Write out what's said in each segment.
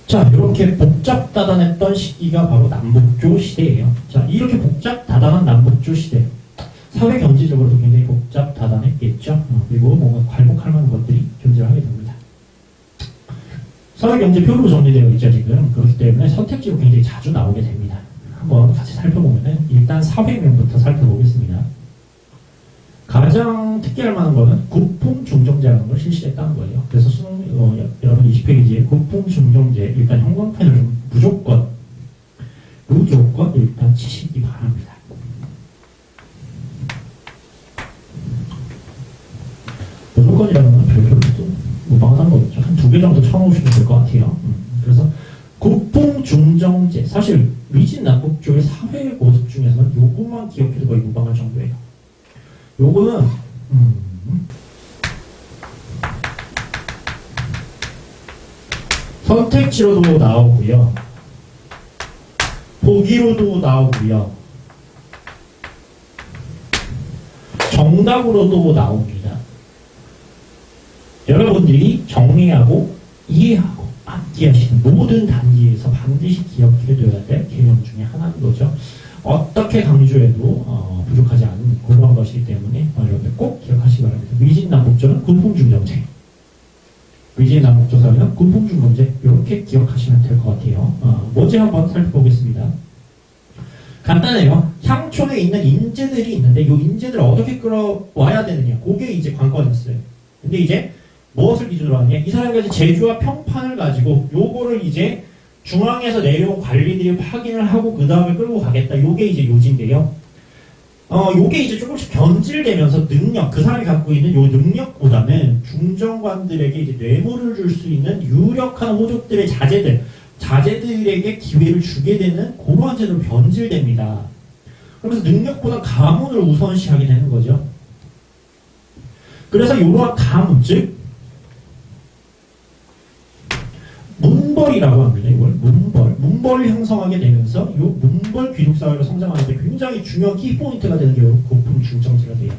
자, 이렇게 복잡다단했던 시기가 바로 남북조 시대예요. 자, 이렇게 복잡다단한 남북조 시대. 사회 경제적으로도 굉장히 복잡다단했겠죠. 그리고 뭔가 괄목할 만한 것들이 존재하게 됩니다. 사회 경제 표로 정리되어 있죠, 지금. 그렇기 때문에 선택지로 굉장히 자주 나오게 됩니다. 한번 같이 살펴보면은 일단 사회면부터 살펴보겠습니다. 가장 특이할 만한 거는 국풍중정제라는 걸 실시했다는 거예요. 그래서 여러분 20페이지에 국풍중정제 일단 형광펜을 좀 무조건 일단 치시기 바랍니다. 무조건이라는 건 별표로 또 무방한 거겠죠. 한 2개 정도 쳐놓으시면 될 것 같아요. 그래서 국풍중정제 사실 위진 남북조의 사회 모습 중에서는 요것만 기억해도 거의 무방할 정도예요. 요거는 선택지로도 나오고요, 보기로도 나오고요, 정답으로도 나옵니다. 여러분들이 정리하고 이해하고 암기하시는 모든 단계에서 반드시 기억해 둬야 될 개념 중에 하나인 거죠. 어떻게 강조해도 부족하지 않은 그런 것이기 때문에 여러분들 꼭 기억하시기 바랍니다. 위진남북조는 군풍중정제, 위진남북조 사회는 군풍중정제, 이렇게 기억하시면 될 것 같아요. 뭔지 한번 살펴보겠습니다. 간단해요. 향촌에 있는 인재들이 있는데 이 인재들을 어떻게 끌어와야 되느냐, 그게 이제 관건이었어요. 근데 이제 무엇을 기준으로 하느냐, 이 사람까지 제주와 평판을 가지고 요거를 이제 중앙에서 내려온 관리들이 확인을 하고 그 다음에 끌고 가겠다. 요게 이제 요지인데요. 요게 이제 조금씩 변질되면서 능력, 그 사람이 갖고 있는 요 능력보다는 중정관들에게 이제 뇌물을 줄 수 있는 유력한 호족들의 자제들에게 기회를 주게 되는 그러한 제도로 변질됩니다. 그러면서 능력보다 가문을 우선시하게 되는 거죠. 그래서 이러한 가문, 즉 문벌이라고 합니다. 이걸 문벌을 형성하게 되면서 이 문벌 귀족사회로 성장하는데 굉장히 중요한 키포인트가 되는 게 고품중정제가 돼요.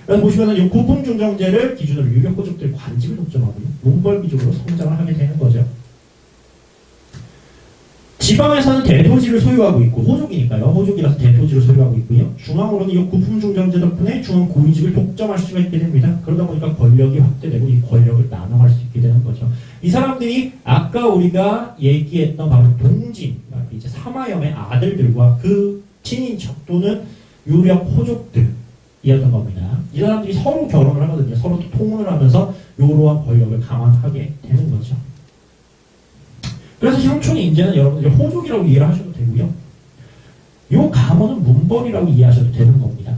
그래서 보시면은 이 고품중정제를 기준으로 유력 호족들의 관직을 독점하고요, 문벌 귀족으로 성장을 하게 되는 거죠. 지방에서는 대토지를 소유하고 있고, 호족이니까요. 호족이라서 대토지를 소유하고 있고요. 중앙으로는 이 고품중정제 덕분에 중앙 고위직을 독점할 수가 있게 됩니다. 그러다 보니까 권력이 확대되고 이 권력을 나눠갈 수 있게 되는 거죠. 이 사람들이 아까 우리가 얘기했던 바로 동진, 이제 사마염의 아들들과 그 친인척 또는 유력 호족들이었던 겁니다. 이 사람들이 서로 결혼을 하거든요. 서로 통혼을 하면서 이러한 권력을 강화하게 되는 거죠. 그래서 향촌의 인재는 여러분들이 호족이라고 이해를 하셔도 되고요, 요 가문은 문벌이라고 이해하셔도 되는 겁니다.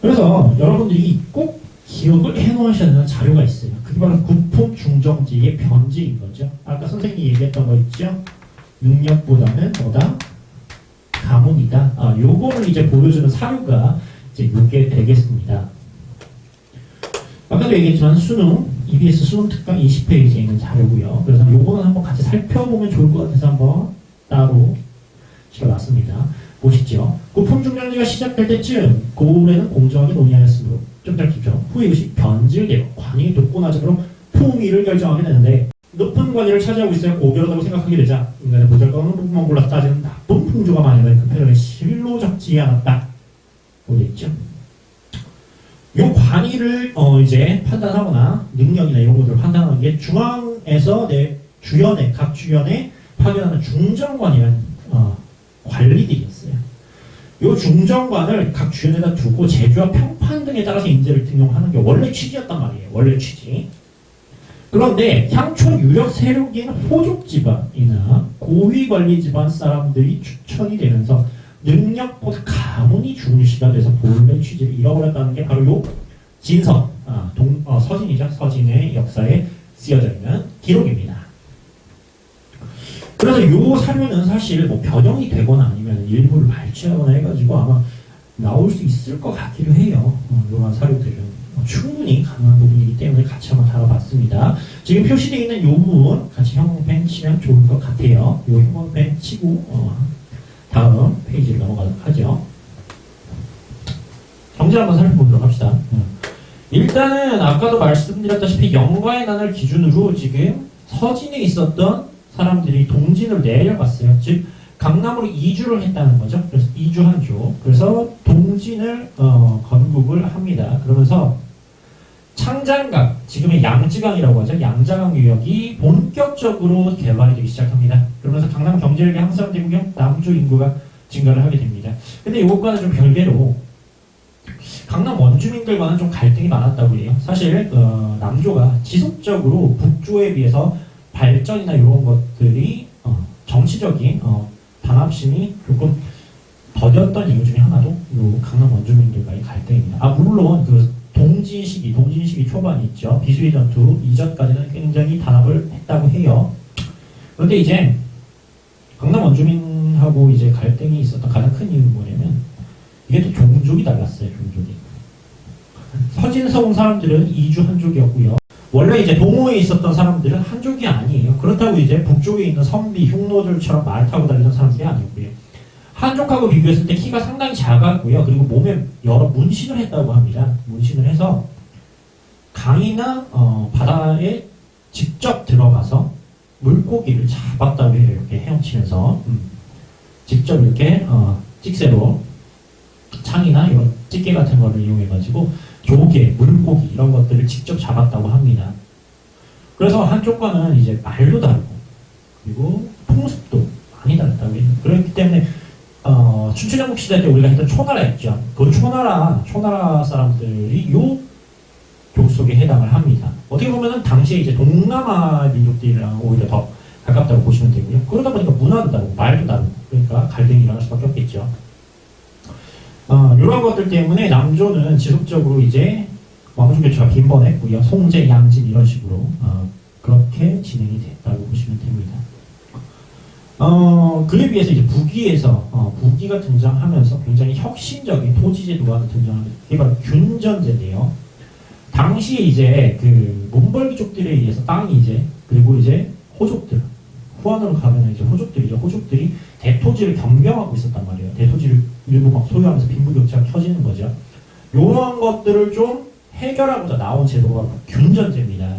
그래서 여러분들이 꼭 기억을 해놓으셔야 되는 자료가 있어요. 그게 바로 국풍중정제의 변질인 거죠. 아까 선생님이 얘기했던 거 있죠? 능력보다는 뭐다? 가문이다. 요거를 이제 보여주는 사료가 이제 요게 되겠습니다. 아까도 얘기했지만 수능, EBS 수능 특강 20페이지에 있는 자료고요. 그래서 요거는 한번 같이 살펴보면 좋을 것 같아서 한번 따로 실어놨습니다. 보시죠. 국풍중정제가 시작될 때쯤 고을에는 공정하게 논의하였으므로 좀 짧죠. 후에 이것이 변질되고 관익이 높고나즘으로 풍위를 결정하게 되는데, 높은 관위를 차지하고 있어야 고결하다고 생각하게 되자 인간의 보잘것없는 부분만 골라 따지는 나쁜 풍조가 만연해 그 패널에 실로 적지 않았다. 보겠죠. 요 관위를 이제 판단하거나 능력이나 이런 것들을 판단하는 게 중앙에서 각 주연에 파견하는 중정관이라는 관리들이었어요. 요 중정관을 각 주연에다 두고 제주와 평판 등에 따라서 인재를 등용하는 게 원래 취지였단 말이에요. 원래 취지. 그런데 향촌 유력 세력인 호족 집안이나 고위 관리 집안 사람들이 추천이 되면서 능력보다 가문이 중시가 돼서 본래 취지를 잃어버렸다는 게 바로 요 진서, 서진이죠. 서진의 역사에 쓰여져 있는 기록입니다. 그래서 요 사료는 사실 뭐 변형이 되거나 아니면 일부를 발췌하거나 해가지고 아마 나올 수 있을 것 같기도 해요. 이러한 사료들은 충분히 가능한 부분이기 때문에 같이 한번 다뤄봤습니다. 지금 표시되어 있는 요 부분 같이 형광펜 치면 좋을 것 같아요. 요 형광펜 치고 다음 페이지를 넘어가도록 하죠. 정제 한번 살펴보도록 합시다. 일단은 아까도 말씀드렸다시피 영과의 난을 기준으로 지금 서진에 있었던 사람들이 동진으로 내려갔어요. 즉 강남으로 이주를 했다는 거죠. 그래서 이주한조. 그래서 동진을 건국을 합니다. 그러면서 창장강, 지금의 양지강이라고 하죠. 양자강 유역이 본격적으로 개발이 되기 시작합니다. 그러면서 강남 경제력이 향상되고요. 남주 인구가 증가를 하게 됩니다. 근데 이것과는 좀 별개로 강남 원주민들과는 좀 갈등이 많았다고 해요. 사실 남조가 지속적으로 북조에 비해서 발전이나 이런 것들이 정치적인 단합심이 조금 더뎠던 이유 중에 하나도 요 강남 원주민들과의 갈등입니다. 물론 그 동진 시기 초반이 있죠. 비수의 전투 이전까지는 굉장히 단합을 했다고 해요. 그런데 이제 강남 원주민하고 이제 갈등이 있었던 가장 큰 이유는 뭐냐면 이게 또 종족이 달랐어요. 종족이. 서진서운 사람들은 이주 한족이었고요. 원래 이제 동호에 있었던 사람들은 한족이 아니에요. 그렇다고 이제 북쪽에 있는 선비, 흉노들처럼 말 타고 다니던 사람들이 아니고요. 한족하고 비교했을 때 키가 상당히 작았고요. 그리고 몸에 여러 문신을 했다고 합니다. 문신을 해서 강이나 바다에 직접 들어가서 물고기를 잡았다고 해요. 이렇게 헤엄치면서 직접 이렇게 찍새로 창이나 이런 찌개 같은 거를 이용해가지고 조개, 물고기 이런 것들을 직접 잡았다고 합니다. 그래서 한쪽과는 이제 말도 다르고 그리고 풍습도 많이 다르다고 해요. 그렇기 때문에 춘추전국 시대 때 우리가 했던 초나라 있죠. 그 초나라 사람들이 요 족속에 해당을 합니다. 어떻게 보면은 당시에 이제 동남아 민족들이랑 오히려 더 가깝다고 보시면 되고요. 그러다 보니까 문화도 다르고 말도 다르고 그러니까 갈등이 일어날 수밖에 없겠죠. 이런 것들 때문에 남조는 지속적으로 이제 왕조 교체가 빈번했고요. 송제, 양진 이런 식으로 그렇게 진행이 됐다고 보시면 됩니다. 그에 비해서 이제 북위에서 북위가 등장하면서 굉장히 혁신적인 토지 제도가 등장합니다. 그게 바로 균전제인데요. 당시에 이제 그 몬벌귀족들에 의해서 땅이 이제 그리고 이제 호족들 후한으로 가면 이제 호족들이 대토지를 겸경하고 있었단 말이에요. 대토지를 일부 막 소유하면서 빈부격차가 켜지는 거죠. 이러한 것들을 좀 해결하고자 나온 제도가 균전제입니다.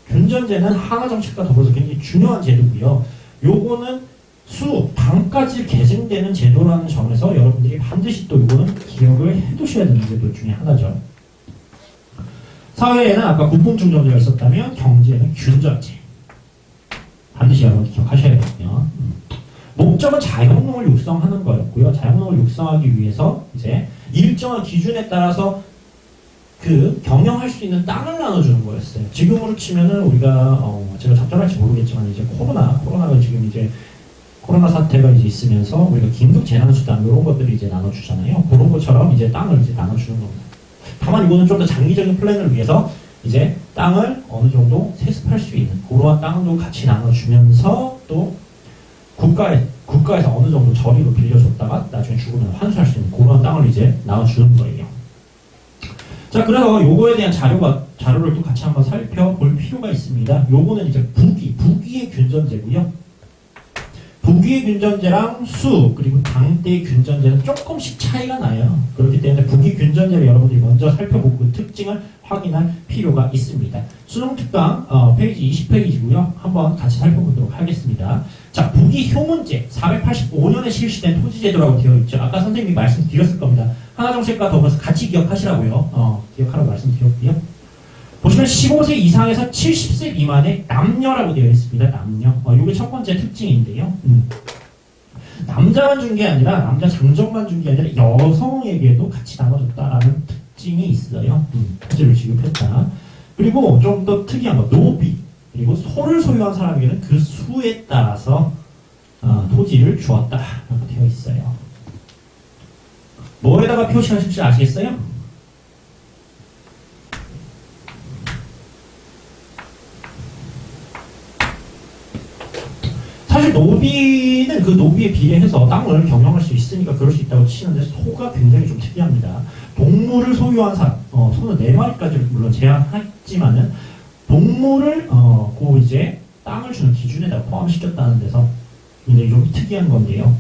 균전제는 하나 정책과 더불어서 굉장히 중요한 제도고요. 요거는 방까지 계승되는 제도라는 점에서 여러분들이 반드시 또 이거는 기억을 해두셔야 되는 제도 중에 하나죠. 사회에는 아까 군풍중전제가 있었다면 경제에는 균전제. 반드시 여러분들 기억하셔야겠고요. 목적은 자영농을 육성하는 거였고요. 자영농을 육성하기 위해서 이제 일정한 기준에 따라서 그 경영할 수 있는 땅을 나눠주는 거였어요. 지금으로 치면은 우리가 제가 적절할지 모르겠지만 이제 코로나가 지금 이제 코로나 사태가 이제 있으면서 우리가 긴급 재난수당 이런 것들을 이제 나눠주잖아요. 그런 것처럼 이제 땅을 이제 나눠주는 겁니다. 다만 이거는 좀 더 장기적인 플랜을 위해서 이제 땅을 어느 정도 세습할 수 있는 그러한 땅도 같이 나눠주면서 또 국가에서 어느 정도 저리로 빌려줬다가 나중에 죽으면 환수할 수 있는 그러한 땅을 이제 나눠주는 거예요. 자, 그래서 요거에 대한 자료를 또 같이 한번 살펴볼 필요가 있습니다. 요거는 이제 북위의 균전제고요. 북위의 균전제랑 그리고 당대의 균전제는 조금씩 차이가 나요. 그렇기 때문에 북위 균전제를 여러분들이 먼저 살펴보고 그 특징을 확인할 필요가 있습니다. 수능특강 페이지 20페이지고요. 한번 같이 살펴보도록 하겠습니다. 자, 북위 효문제 485년에 실시된 토지제도라고 되어 있죠. 아까 선생님이 말씀드렸을 겁니다. 하나정책과 더불어서 같이 기억하시라고요. 기억하라고 말씀드렸고요. 보시면 15세 이상에서 70세 미만의 남녀라고 되어 있습니다. 남녀. 이게 첫 번째 특징인데요. 남자만 준 게 아니라 남자 장정만 준 게 아니라 여성에게도 같이 나눠줬다라는 특징이 있어요. 토지를 지급했다. 그리고 좀 더 특이한 거 노비 그리고 소를 소유한 사람에게는 그 수에 따라서 토지를 주었다라고 되어 있어요. 뭐에다가 표시하실지 아시겠어요? 사실 노비는 그 노비에 비례해서 땅을 경영할 수 있으니까 그럴 수 있다고 치는데 소가 굉장히 좀 특이합니다. 동물을 소유한 사람, 소는 4마리까지를 물론 제한했지만은 동물을 그 이제 땅을 주는 기준에다 포함시켰다는 데서 굉장히 좀 특이한 건데요.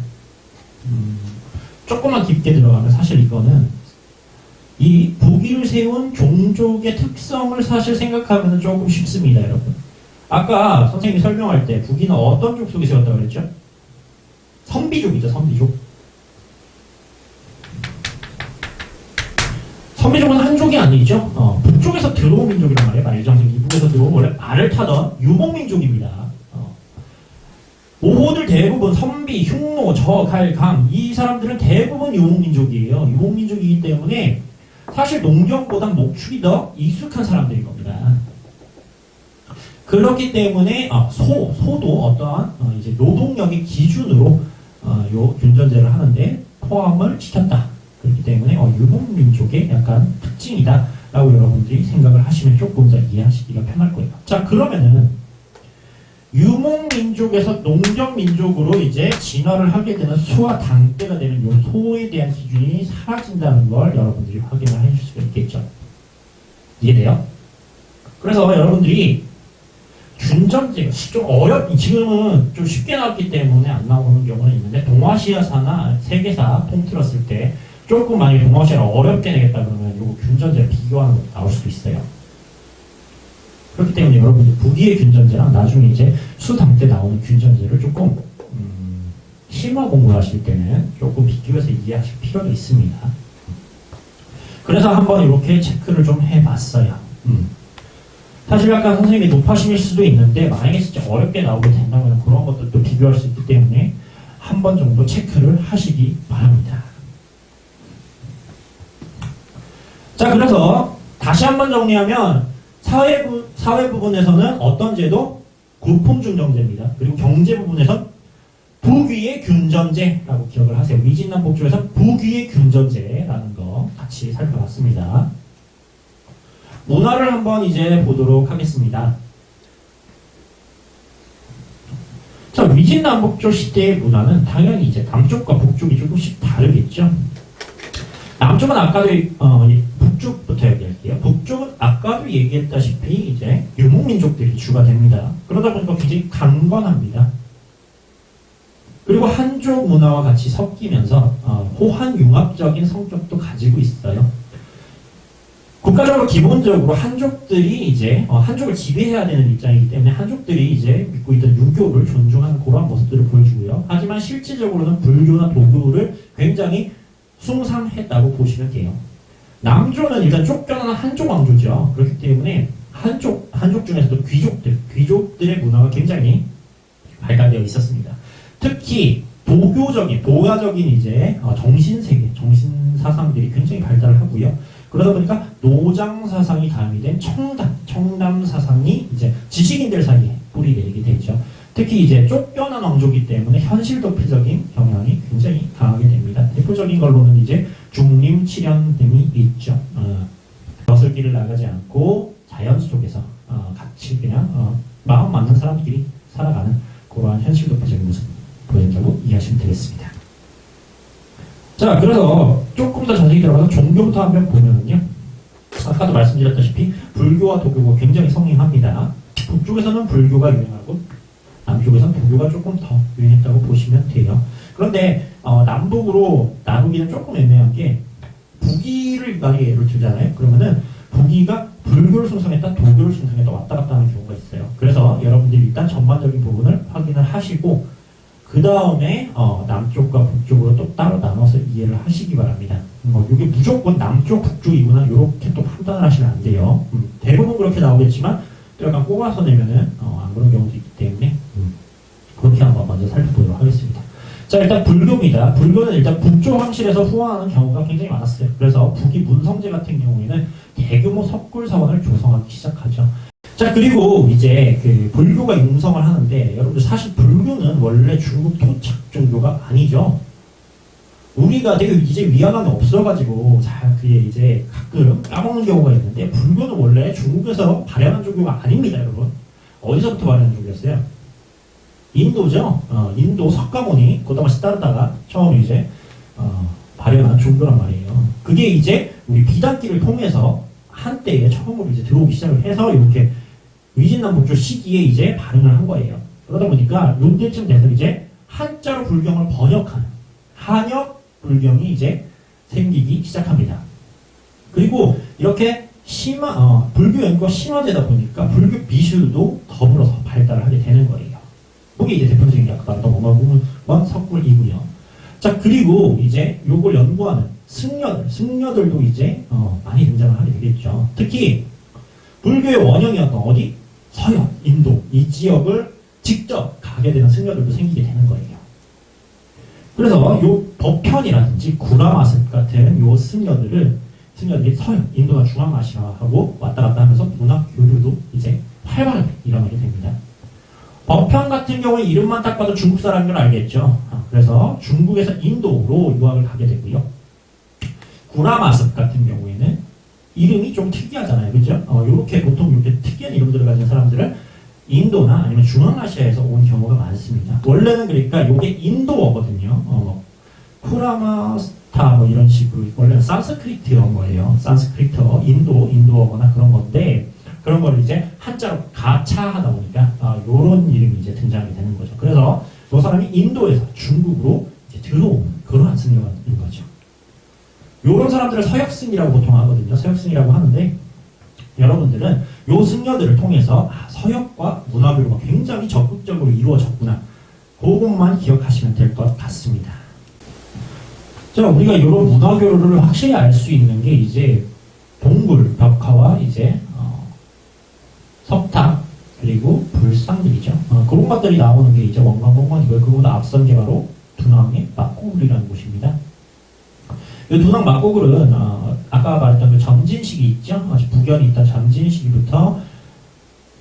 조금만 깊게 들어가면 사실 이거는 이 북위를 세운 종족의 특성을 사실 생각하면 조금 쉽습니다, 여러분. 아까 선생님이 설명할 때 북이는 어떤 족 속에 세웠다고 그랬죠? 선비족이죠, 선비족. 선비족은 한족이 아니죠. 북쪽에서 들어온 민족이란 말이에요. 말정생 이북에서 들어온 원래 말을 타던 유목민족입니다. 오호들 대부분 선비, 흉노, 저, 갈, 강 이 사람들은 대부분 유목민족이에요. 유목민족이기 때문에 사실 농경보단 목축이 더 익숙한 사람들일 겁니다. 그렇기 때문에 소도 어떠한 이제 노동력의 기준으로 요 균전제를 하는데 포함을 시켰다. 그렇기 때문에 유목민족의 약간 특징이다라고 여러분들이 생각을 하시면 조금 더 이해하시기가 편할 거예요. 자, 그러면은 유목민족에서 농경민족으로 이제 진화를 하게 되는 소와 당대가 되는 요 소에 대한 기준이 사라진다는 걸 여러분들이 확인을 해줄 수가 있겠죠. 이해돼요? 그래서 여러분들이 균전제가 좀 지금은 좀 쉽게 나왔기 때문에 안 나오는 경우는 있는데 동아시아사나 세계사 통틀었을 때 조금 만약에 동아시아를 어렵게 내겠다 그러면 요 균전제를 비교하는 것도 나올 수도 있어요. 그렇기 때문에 여러분들 북위의 균전제랑 나중에 이제 수당 때 나오는 균전제를 조금 실무 공부하실 때는 조금 비교해서 이해하실 필요가 있습니다. 그래서 한번 이렇게 체크를 좀 해봤어요. 사실 약간 선생님이 높아심일 수도 있는데 만약에 진짜 어렵게 나오게 된다면 그런 것들도 비교할 수 있기 때문에 한 번 정도 체크를 하시기 바랍니다. 자, 그래서 다시 한번 정리하면 사회 부분에서는 어떤 제도? 구품중정제입니다. 그리고 경제 부분에서는 북위의 균전제라고 기억을 하세요. 위진남북 쪽에서 북위의 균전제라는 거 같이 살펴봤습니다. 문화를 한번 이제 보도록 하겠습니다. 자, 위진남북조 시대의 문화는 당연히 이제 남쪽과 북쪽이 조금씩 다르겠죠. 남쪽은 아까도 북쪽부터 얘기할게요. 북쪽은 아까도 얘기했다시피 이제 유목민족들이 주가 됩니다. 그러다 보니까 굉장히 강건합니다. 그리고 한족 문화와 같이 섞이면서 호환융합적인 성격도 가지고 있어요. 국가적으로 기본적으로 한족들이 이제 한족을 지배해야 되는 입장이기 때문에 한족들이 이제 믿고 있던 유교를 존중하는 그런 모습들을 보여주고요. 하지만 실질적으로는 불교나 도교를 굉장히 숭상했다고 보시면 돼요. 남조는 일단 쫓겨나는 한족 왕조죠. 그렇기 때문에 한족 중에서도 귀족들의 문화가 굉장히 발달되어 있었습니다. 특히 도가적인 이제 정신세계, 정신사상들이 굉장히 발달을 하고요. 그러다 보니까 노장 사상이 가미된 청담 사상이 이제 지식인들 사이에 뿌리 내리게 되죠. 특히 이제 쫓겨난 왕조이기 때문에 현실 도피적인 경향이 굉장히 강하게 됩니다. 대표적인 걸로는 이제 중림, 칠연 등이 있죠. 거슬길을 나가지 않고 자연 속에서 같이 그냥 마음 맞는 사람끼리 살아가는 그러한 현실 도피적인 모습 보인다고 이해하시면 되겠습니다. 자, 그래서 조금 더 자세히 들어가서 종교부터 한번 보면은요. 아까도 말씀드렸다시피 불교와 도교가 굉장히 성행합니다. 북쪽에서는 불교가 유행하고 남쪽에서는 도교가 조금 더 유행했다고 보시면 돼요. 그런데 남북으로 나누기는 조금 애매한 게 북위를 만약에 예를 들잖아요. 그러면은 북위가 불교를 숭상했다, 도교를 숭상했다 왔다 갔다 하는 경우가 있어요. 그래서 여러분들이 일단 전반적인 부분을 확인을 하시고 그 다음에 남쪽과 북쪽으로 또 따로 나눠서 이해를 하시기 바랍니다. 이게 무조건 남쪽, 북쪽이구나 이렇게 또 판단을 하시면 안 돼요. 대부분 그렇게 나오겠지만 또 약간 꼽아서 내면은 안 그런 경우도 있기 때문에 그렇게 한번 먼저 살펴보도록 하겠습니다. 자, 일단 불교입니다. 불교는 일단 북쪽 황실에서 후원하는 경우가 굉장히 많았어요. 그래서 북이 문성제 같은 경우에는 대규모 석굴사원을 조성하기 시작하죠. 자, 그리고 이제 불교가 융성을 하는데 여러분들 사실 불교는 원래 중국 토착 종교가 아니죠. 우리가 되게 이제 위화감이 없어가지고 그게 이제 가끔 까먹는 경우가 있는데 불교는 원래 중국에서 발현한 종교가 아닙니다, 여러분. 어디서부터 발현한 종교였어요? 인도죠. 인도 석가모니 고다마 시다르다가 처음 이제 발현한 종교란 말이에요. 그게 이제 우리 비단기를 통해서 한때에 처음으로 이제 들어오기 시작을 해서 이렇게 위진남북조 시기에 이제 발행을 한 거예요. 그러다 보니까 요때쯤 돼서 이제 한자로 불경을 번역하는 한역 불경이 이제 생기기 시작합니다. 그리고 이렇게 불교 연구가 심화되다 보니까 불교 미술도 더불어서 발달을 하게 되는 거예요. 그게 이제 대표적인 게 아까 말했던 원광공원 석굴이고요. 자, 그리고 이제 요걸 연구하는 승려들도 이제 많이 등장을 하게 되겠죠. 특히 불교의 원형이었던 어디? 서역, 인도 이 지역을 직접 가게 되는 승려들도 생기게 되는 거예요. 그래서 요 법편이라든지 구라마습 같은 요 승려들이 서역, 인도나 중앙아시아하고 왔다 갔다 하면서 문화 교류도 이제 활발하게 일어나게 됩니다. 법편 같은 경우에 이름만 딱 봐도 중국 사람인 걸 알겠죠. 그래서 중국에서 인도로 유학을 가게 되고요. 구라마습 같은 경우에는 이름이 좀 특이하잖아요. 그죠? 요렇게 보통 이렇게 특이한 이름들을 가진 사람들은 인도나 아니면 중앙아시아에서 온 경우가 많습니다. 원래는 그러니까 요게 인도어거든요. 쿠라마스타 뭐 이런 식으로 원래는 산스크리트 이런 거예요. 산스크리트어, 인도어거나 그런 건데 그런 걸 이제 한자로 가차하다 보니까 요런 이름이 이제 등장이 되는 거죠. 그래서 이 사람이 인도에서 중국으로 이제 들어온 그러한 승려가 있는 거죠. 요런 사람들을 서역승이라고 보통 하거든요. 서역승이라고 하는데 여러분들은 요 승려들을 통해서 서역과 문화교류가 굉장히 적극적으로 이루어졌구나. 그것만 기억하시면 될 것 같습니다. 자, 우리가 이런 문화교류를 확실히 알 수 있는 게 이제 동굴, 벽화와 이제 석탑 그리고 불상들이죠. 그런 것들이 나오는 게 이제 원광공원이고요. 그보다 앞선 게 바로 둔왕의 막고굴이라는 곳입니다. 이 둔왕 막고굴은 아까 말했던 그 점진시기 있죠. 북연이 있던 점진시기부터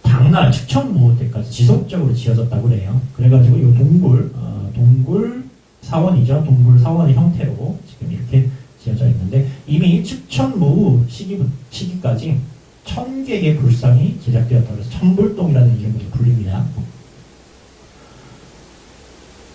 당나라 측천무 때까지 지속적으로 지어졌다고 그래요. 그래가지고 이 동굴 사원이죠. 동굴 사원의 형태로 지금 이렇게 지어져 있는데 이미 측천무 시기까지 1000개의 불상이 제작되었다고 해서 천불동이라는 이름으로 불립니다.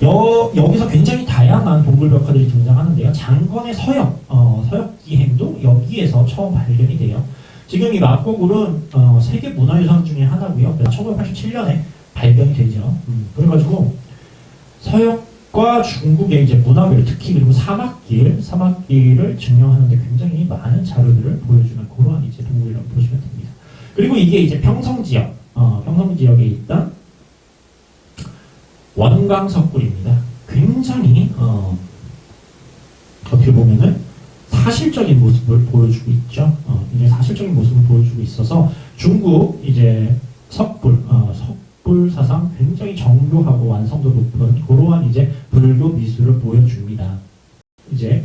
여기서 굉장히 다양한 동굴벽화들이 등장하는데요. 장건의 서역기행도 여기에서 처음 발견이 돼요. 지금 이 막고굴은 세계문화유산 중에 하나고요. 1987년에 발견이 되죠. 그래가지고 서역과 중국의 이제 문화교류, 특히 그리고 사막길을 증명하는데 굉장히 많은 자료들을 보여주는 그러한 이제 동굴이라고 보시면 됩니다. 그리고 이게 이제 평성지역에 있던 원광석굴입니다. 굉장히 어떻게 보면은 사실적인 모습을 보여주고 있죠. 굉장히 사실적인 모습을 보여주고 있어서 중국 이제 석불 사상 굉장히 정교하고 완성도 높은 그러한 이제 불교 미술을 보여줍니다. 이제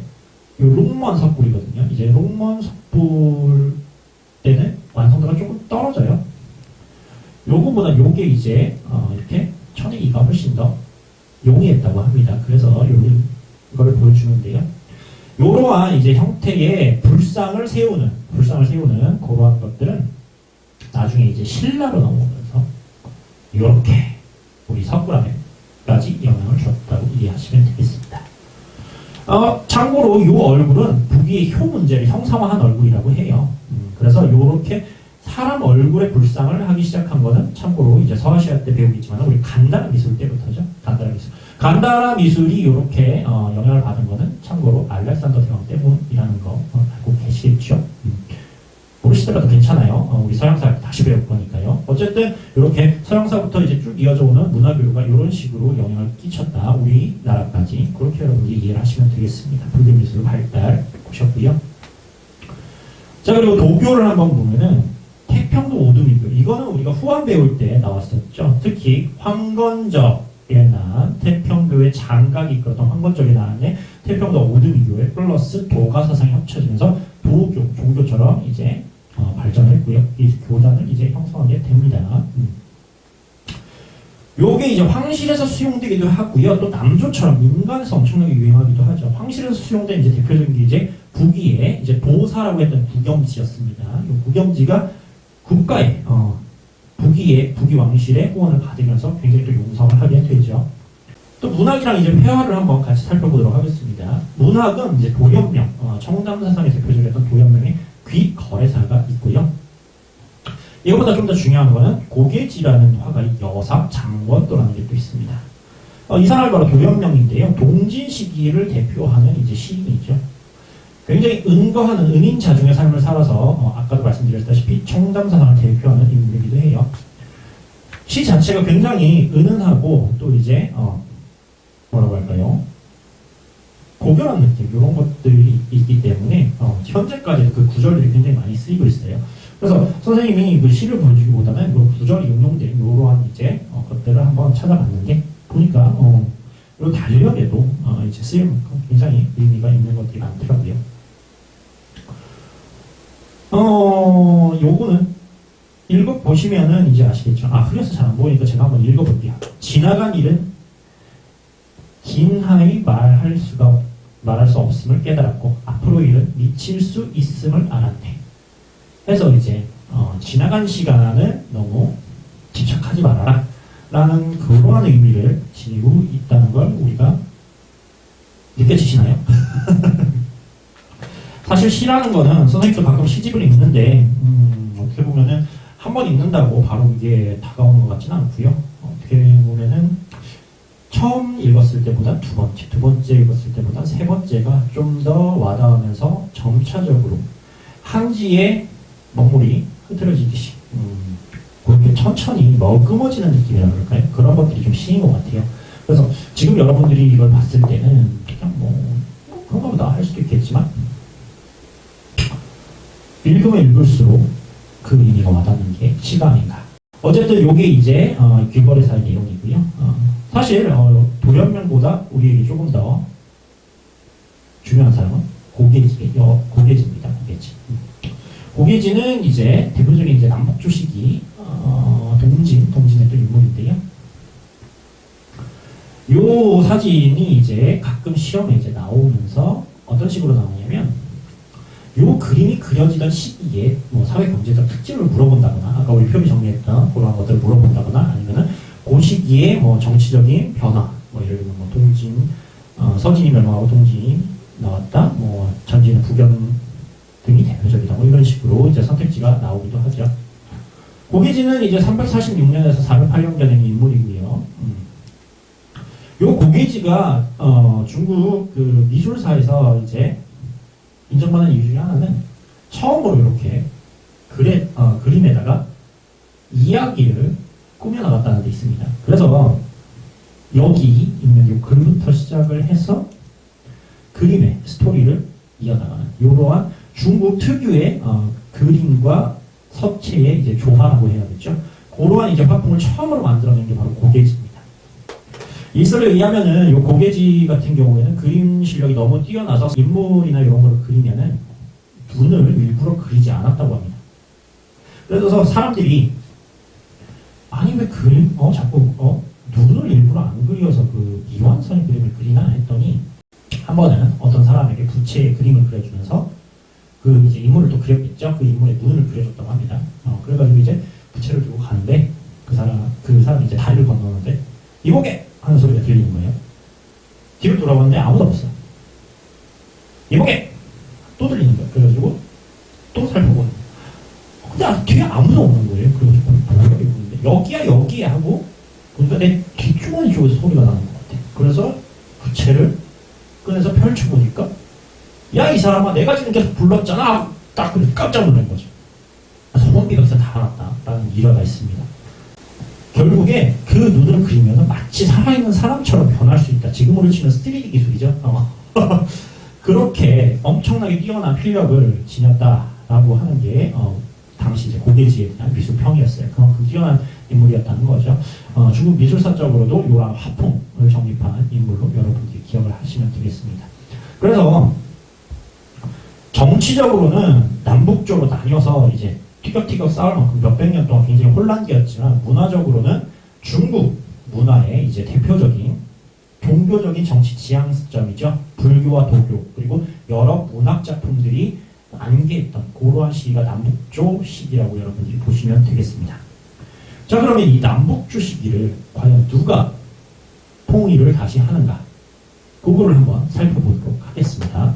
이 롱먼 석불이거든요. 이제 롱먼 석불 때는 완성도가 조금 떨어져요. 요거보다 요게 이제 이렇게 천이가 훨씬 더 용이했다고 합니다. 그래서 이거를 보여주는데요. 이러한 이제 형태의 불상을 세우는 그러한 것들은 나중에 이제 신라로 넘어오면서 이렇게 우리 석굴암에까지 영향을 줬다고 이해하시면 되겠습니다. 참고로 이 얼굴은 부귀의 효 문제를 형상화한 얼굴이라고 해요. 그래서 이렇게 사람 얼굴에 불상을 하기 시작한 거는 참고로 이제 서아시아 때 배우겠지만 우리 간다라 미술 때부터죠. 간다라 미술이 이렇게 영향을 받은 거는 참고로 알렉산더 대왕 때문이라는 거 알고 계시겠죠. 모르시더라도 괜찮아요. 우리 서양사 다시 배울 거니까요. 어쨌든 이렇게 서양사부터 이제 쭉 이어져 오는 문화교류가 이런 식으로 영향을 끼쳤다. 우리나라까지 그렇게 여러분들이 이해를 하시면 되겠습니다. 불교 미술 발달 보셨고요. 자, 그리고 도교를 한번 보면은 태평도 오두미교, 이거는 우리가 후한 배울 때 나왔었죠. 특히 황건적에 난 태평교의 장각이 이끌었던 황건적에 나왔네 태평도 오두미교에 플러스 도가 사상이 합쳐지면서 도교, 종교처럼 이제 발전했고요. 이 교단을 이제 형성하게 됩니다. 요게 이제 황실에서 수용되기도 하고요. 또 남조처럼 민간에서 엄청나게 유행하기도 하죠. 황실에서 수용된 이제 대표적인 게 이제 북위에 이제 보사라고 했던 구겸지였습니다. 이 구겸지가 국가의 북위 왕실의 후원을 받으면서 굉장히 또 용성을 하게 되죠. 또 문학이랑 이제 회화를 한번 같이 살펴보도록 하겠습니다. 문학은 이제 도연명, 청담사상의 대표적이었던 도연명의 귀거래사가 있고요. 이거보다 좀 더 중요한 거는 고계지라는 화가의 여사 장원도라는 게 또 있습니다. 이 사람이 바로 도연명인데요. 동진 시기를 대표하는 이제 시인이죠. 굉장히 은거하는 은인자중의 삶을 살아서 아까도 말씀드렸다시피 청담사상을 대표하는 인물이기도 해요. 시 자체가 굉장히 은은하고 또 이제 뭐라고 할까요? 고결한 느낌 이런 것들이 있기 때문에 현재까지도 그 구절들이 굉장히 많이 쓰이고 있어요. 그래서 선생님이 그 시를 보여주기보다는 그 구절이 응용된 이러한 이제 것들을 한번 찾아봤는데 보니까 이 달력에도 이제 쓰일 만큼 굉장히 의미가 있는 것들이 많더라고요. 요거는 읽어보시면은 이제 아시겠죠. 흐려서 잘 안 보이니까 제가 한번 읽어볼게요. 지나간 일은 긴하이 말할 수 없음을 깨달았고 앞으로 일은 미칠 수 있음을 알았네. 해서 이제 지나간 시간을 너무 집착하지 말아라 라는 그러한 의미를 지니고 있다는 걸 우리가 느껴지시나요? 사실 시라는 거는 선생님도 가끔 시집을 읽는데 어떻게 보면은 한 번 읽는다고 바로 이게 다가오는 것 같지는 않고요. 어떻게 보면은 처음 읽었을 때보다 두 번째 읽었을 때보다 세 번째가 좀 더 와닿으면서 점차적으로 한지의 먹물이 흐트러지듯이 그렇게 천천히 머금어지는 느낌이라 그럴까요? 그런 것들이 좀 시인 것 같아요. 그래서 지금 여러분들이 이걸 봤을 때는 그냥 그런가 보다 할 수도 있겠지만 읽으면 읽을수록 그 의미가 와닿는 게 시가 아닌가. 어쨌든 요게 이제 길거리사의 내용이고요. 사실 도련명보다 우리에게 조금 더 중요한 사람은 고계지입니다. 고계지는 이제 대표적인 이제 남북조 시기 동진의 또 인물인데요. 요 사진이 이제 가끔 시험에 이제 나오면서 어떤 식으로 나오냐면 요 그림이 그려지던 시기에 사회 경제적 특징을 물어본다거나 아까 우리 표비 정리했던 그런 것들을 물어본다거나 아니면은 그 시기에 정치적인 변화 예를 들면 동진 서진이 멸망하고 동진이 나왔다 전진은 북연 등이 대표적이다 이런 식으로 이제 선택지가 나오기도 하죠. 고계지는 이제 346년에서 408년경의 인물이고요. 요 고계지가 중국 그 미술사에서 이제 인정받는 이유 중에 하나는 처음으로 이렇게 그림에다가 이야기를 꾸며나갔다는 데 있습니다. 그래서 여기 있는 이 글부터 시작을 해서 그림의 스토리를 이어나가는 이러한 중국 특유의 그림과 서체의 이제 조화라고 해야겠죠. 그러한 이제 화풍을 처음으로 만들어낸 게 바로 고계지입니다. 일설에 의하면은 이 고계지 같은 경우에는 그림 실력이 너무 뛰어나서 인물이나 이런 걸 그리면은 눈을 일부러 그리지 않았다고 합니다. 그래서 사람들이 아니 왜 그림 자꾸 눈을 일부러 안 그려서 그 이완선의 그림을 그리나 했더니 한 번은 어떤 사람에게 부채의 그림을 그려주면서 그 이제 인물을 또 그렸겠죠. 그 인물의 눈을 그려줬다고 합니다. 그래가지고 이제 부채를 들고 가는데 그 사람이 이제 다리를 건너는데 이보게 하는 소리가 들리는 거예요. 뒤를 돌아봤는데 아무도 없어요. 이보게 또 들리는 거예요. 그래가지고 또 살펴보는 거예요. 근데 뒤에 아무도 없는 거예요. 그래가지고 뭐야 이러는데 여기야 하고 보니까 내 뒷주머니 쪽에서 소리가 나는 것 같아. 그래서 부채를 꺼내서 펼쳐보니까 야 이 사람아 내가 지금 계속 불렀잖아. 딱 그래서 깜짝 놀란 거죠. 소름기가 여기서 다 났다라는 일화가 있습니다. 결국에 그 눈을 그리면 마치 살아있는 사람처럼 변할 수 있다. 지금으로 치면 3D 기술이죠. 그렇게 엄청나게 뛰어난 필력을 지녔다라고 하는 게 당시 이제 고계지에 대한 미술평이었어요. 그만큼 뛰어난 인물이었다는 거죠. 중국 미술사적으로도 이러한 화풍을 정립한 인물로 여러분들이 기억을 하시면 되겠습니다. 그래서 정치적으로는 남북조로 나뉘어서 이제 티격태격 싸울 만큼 몇백 년 동안 굉장히 혼란기였지만 문화적으로는 중국 문화의 이제 대표적인 종교적인 정치 지향점이죠. 불교와 도교 그리고 여러 문학 작품들이 안개했던 그러한 시기가 남북조 시기라고 여러분들이 보시면 되겠습니다. 자 그러면 이 남북조 시기를 과연 누가 통일을 다시 하는가 그거를 한번 살펴보도록 하겠습니다.